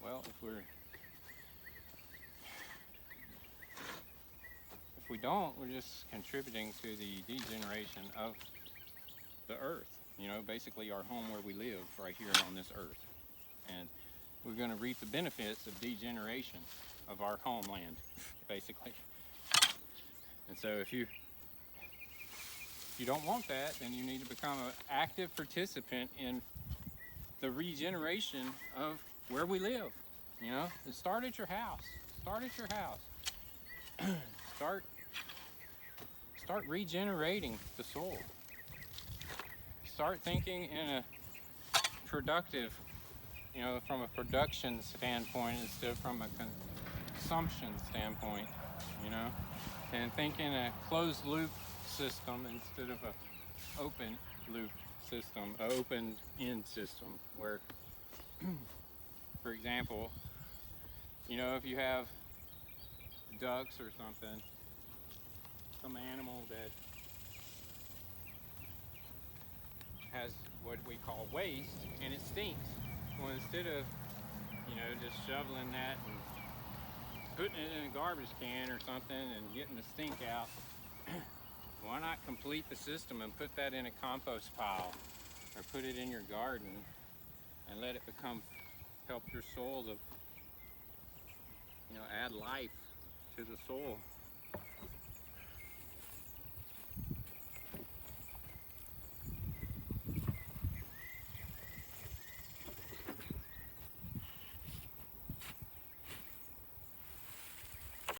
Well, if we don't, we're just contributing to the degeneration of the earth. You know, basically our home where we live right here on this earth. And we're going to reap the benefits of degeneration of our homeland, basically. And so if you don't want that, then you need to become an active participant in the regeneration of where we live. You know, start at your house. Start at your house. Start regenerating the soil. Start thinking in a productive, you know, from a production standpoint instead of from a consumption standpoint, you know, and think in a closed loop system instead of a open loop system, an open end system where, for example, you know, if you have ducks or something, some animal that has what we call waste and it stinks. Well, instead of, you know, just shoveling that and putting it in a garbage can or something and getting the stink out, why not complete the system and put that in a compost pile or put it in your garden and let it help your soil to, you know, add life to the soil.